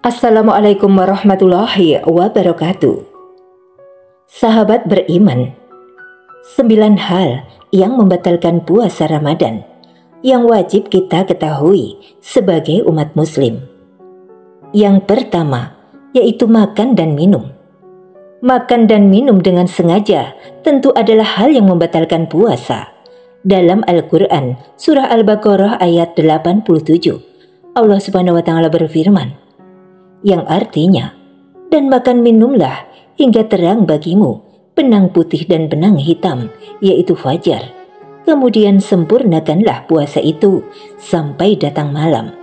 Assalamualaikum warahmatullahi wabarakatuh. Sahabat beriman, 9 hal yang membatalkan puasa Ramadan yang wajib kita ketahui sebagai umat muslim. Yang pertama, yaitu makan dan minum. Makan dan minum dengan sengaja tentu adalah hal yang membatalkan puasa. Dalam Al-Quran, surah Al-Baqarah ayat 87, Allah Subhanahu wa Ta'ala berfirman, yang artinya, dan makan minumlah hingga terang bagimu benang putih dan benang hitam, yaitu fajar. Kemudian sempurnakanlah puasa itu sampai datang malam.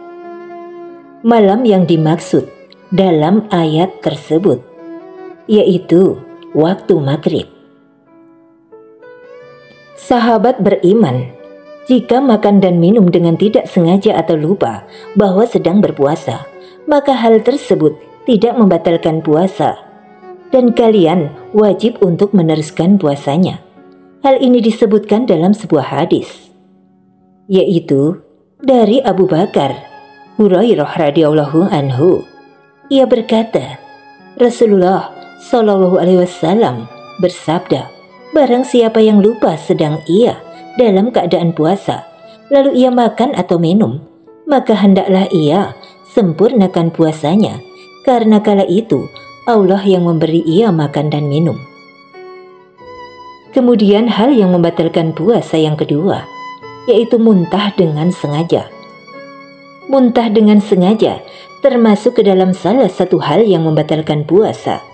Malam yang dimaksud dalam ayat tersebut, yaitu waktu maghrib. Sahabat beriman, jika makan dan minum dengan tidak sengaja atau lupa bahwa sedang berpuasa, maka hal tersebut tidak membatalkan puasa, dan kalian wajib untuk meneruskan puasanya. Hal ini disebutkan dalam sebuah hadis, yaitu dari Abu Bakar Hurairah radhiyallahu anhu. Ia berkata, Rasulullah Shallallahu alaihi wasallam bersabda, barang siapa yang lupa sedang ia dalam keadaan puasa, lalu ia makan atau minum, maka hendaklah ia sempurnakan puasanya, karena kala itu Allah yang memberi ia makan dan minum. Kemudian hal yang membatalkan puasa yang kedua, yaitu muntah dengan sengaja. Muntah dengan sengaja termasuk ke dalam salah satu hal yang membatalkan puasa.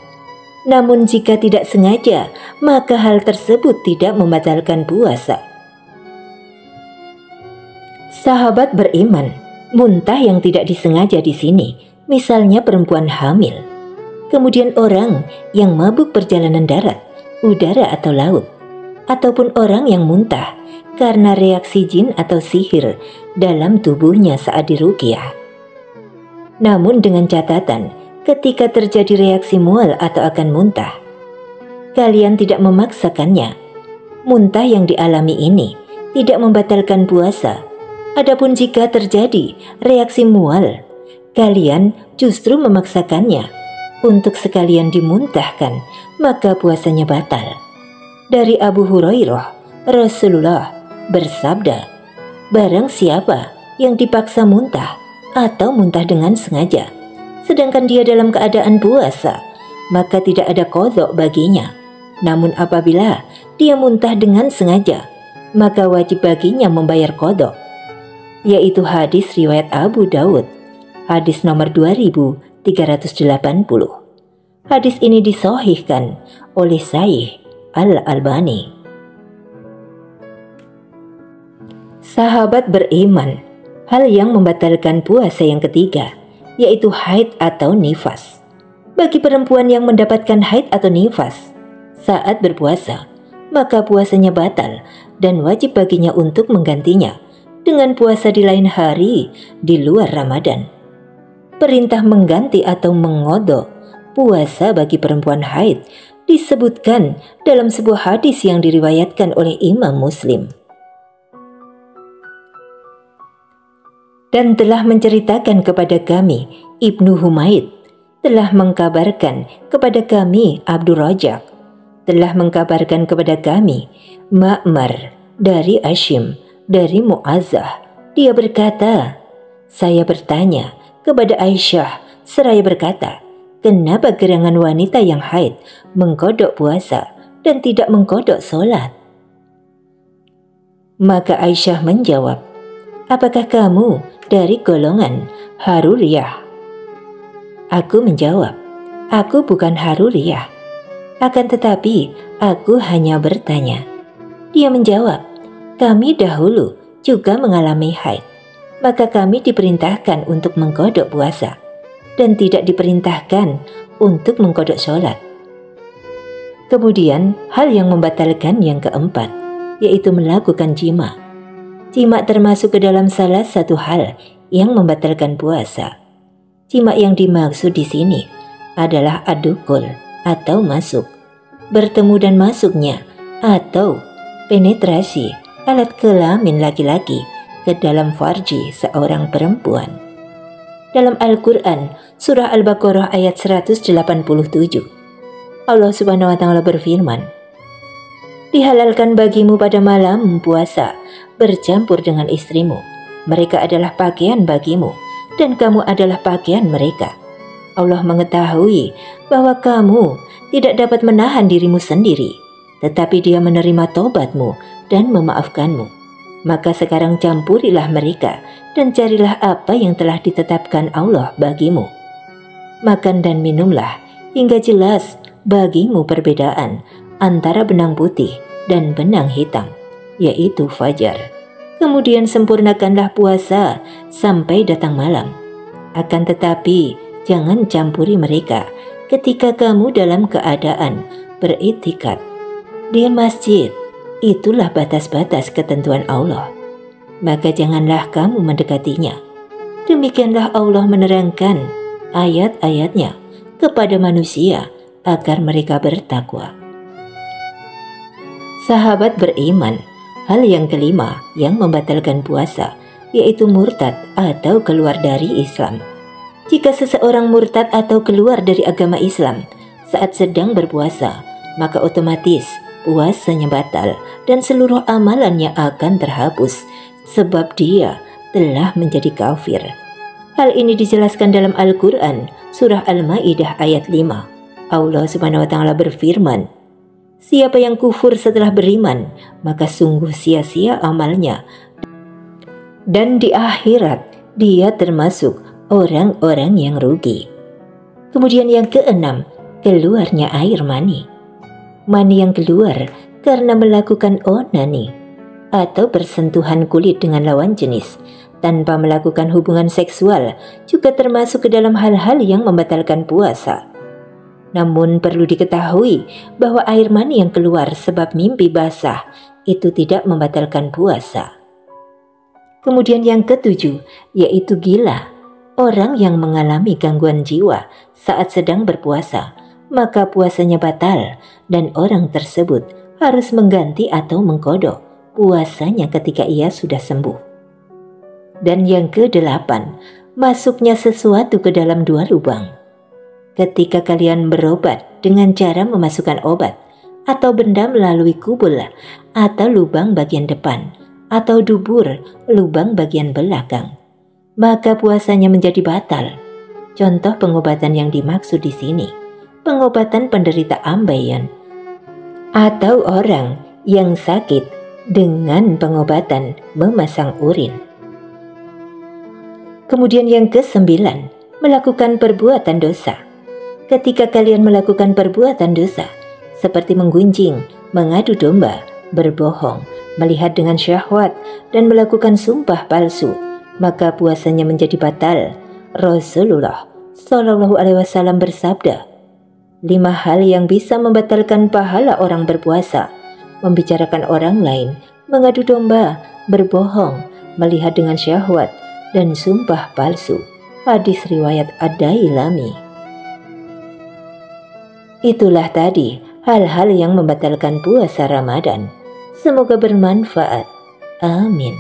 Namun jika tidak sengaja, maka hal tersebut tidak membatalkan puasa. Sahabat beriman, muntah yang tidak disengaja di sini, misalnya perempuan hamil, kemudian orang yang mabuk perjalanan darat, udara atau laut, ataupun orang yang muntah karena reaksi jin atau sihir dalam tubuhnya saat diruqyah. Namun dengan catatan, ketika terjadi reaksi mual atau akan muntah, kalian tidak memaksakannya. Muntah yang dialami ini tidak membatalkan puasa. Adapun jika terjadi reaksi mual, kalian justru memaksakannya untuk sekalian dimuntahkan, maka puasanya batal. Dari Abu Hurairah, Rasulullah bersabda, barang siapa yang dipaksa muntah atau muntah dengan sengaja, sedangkan dia dalam keadaan puasa, maka tidak ada qadha baginya. Namun apabila dia muntah dengan sengaja, maka wajib baginya membayar qadha, yaitu hadis riwayat Abu Dawud, hadis nomor 2380. Hadis ini disahihkan oleh Syaikh Al-Albani. Sahabat beriman, hal yang membatalkan puasa yang ketiga, yaitu haid atau nifas. Bagi perempuan yang mendapatkan haid atau nifas saat berpuasa, maka puasanya batal dan wajib baginya untuk menggantinya dengan puasa di lain hari di luar Ramadan. Perintah mengganti atau mengodok puasa bagi perempuan haid disebutkan dalam sebuah hadis yang diriwayatkan oleh Imam Muslim. Dan telah menceritakan kepada kami Ibnu Humaid, telah mengkabarkan kepada kami Abdur Rajak, telah mengkabarkan kepada kami Ma'mar dari Ashim, dari Mu'azzah. Dia berkata, saya bertanya kepada Aisyah seraya berkata, kenapa gerangan wanita yang haid mengkodok puasa dan tidak mengkodok sholat? Maka Aisyah menjawab, apakah kamu dari golongan Haruriyah? Aku menjawab, aku bukan Haruriyah, akan tetapi aku hanya bertanya. Dia menjawab, kami dahulu juga mengalami haid, maka kami diperintahkan untuk mengkodok puasa dan tidak diperintahkan untuk mengkodok sholat. Kemudian hal yang membatalkan yang keempat, yaitu melakukan jima. Jima termasuk ke dalam salah satu hal yang membatalkan puasa. Jima yang dimaksud di sini adalah adukul atau masuk, bertemu dan masuknya, atau penetrasi alat kelamin laki-laki ke dalam farji seorang perempuan. Dalam Al-Quran, surah Al-Baqarah ayat 187, Allah Subhanahu wa Ta'ala berfirman, "Dihalalkan bagimu pada malam puasa bercampur dengan istrimu. Mereka adalah pakaian bagimu, dan kamu adalah pakaian mereka. Allah mengetahui bahwa kamu tidak dapat menahan dirimu sendiri, tetapi Dia menerima tobatmu dan memaafkanmu. Maka sekarang campurilah mereka dan carilah apa yang telah ditetapkan Allah bagimu. Makan dan minumlah hingga jelas bagimu perbedaan antara benang putih dan benang hitam, yaitu fajar. Kemudian sempurnakanlah puasa sampai datang malam. Akan tetapi jangan campuri mereka ketika kamu dalam keadaan beriktikad di masjid. Itulah batas-batas ketentuan Allah. Maka janganlah kamu mendekatinya. Demikianlah Allah menerangkan ayat-ayatnya kepada manusia agar mereka bertakwa." Sahabat beriman, hal yang kelima yang membatalkan puasa yaitu murtad atau keluar dari Islam. Jika seseorang murtad atau keluar dari agama Islam saat sedang berpuasa, maka otomatis puasanya batal dan seluruh amalannya akan terhapus sebab dia telah menjadi kafir. Hal ini dijelaskan dalam Al-Quran surah Al-Ma'idah ayat 5. Allah Subhanahu wa Ta'ala berfirman, "Siapa yang kufur setelah beriman, maka sungguh sia-sia amalnya, dan di akhirat dia termasuk orang-orang yang rugi." Kemudian yang keenam, keluarnya air mani. Mani yang keluar karena melakukan onani atau bersentuhan kulit dengan lawan jenis tanpa melakukan hubungan seksual juga termasuk ke dalam hal-hal yang membatalkan puasa. Namun perlu diketahui bahwa air mani yang keluar sebab mimpi basah itu tidak membatalkan puasa. Kemudian yang ketujuh yaitu gila. Orang yang mengalami gangguan jiwa saat sedang berpuasa, maka puasanya batal dan orang tersebut harus mengganti atau mengkodok puasanya ketika ia sudah sembuh. Dan yang kedelapan, masuknya sesuatu ke dalam dua lubang. Ketika kalian berobat dengan cara memasukkan obat atau benda melalui kubul atau lubang bagian depan atau dubur lubang bagian belakang, maka puasanya menjadi batal. Contoh pengobatan yang dimaksud di sini, pengobatan penderita ambeien atau orang yang sakit dengan pengobatan memasang urin. Kemudian yang kesembilan, melakukan perbuatan dosa. Ketika kalian melakukan perbuatan dosa seperti menggunjing, mengadu domba, berbohong, melihat dengan syahwat, dan melakukan sumpah palsu, maka puasanya menjadi batal. Rasulullah Shallallahu Alaihi Wasallam bersabda, 5 hal yang bisa membatalkan pahala orang berpuasa: membicarakan orang lain, mengadu domba, berbohong, melihat dengan syahwat, dan sumpah palsu. Hadis riwayat Ad-Dailami. Itulah tadi hal-hal yang membatalkan puasa Ramadan. Semoga bermanfaat. Amin.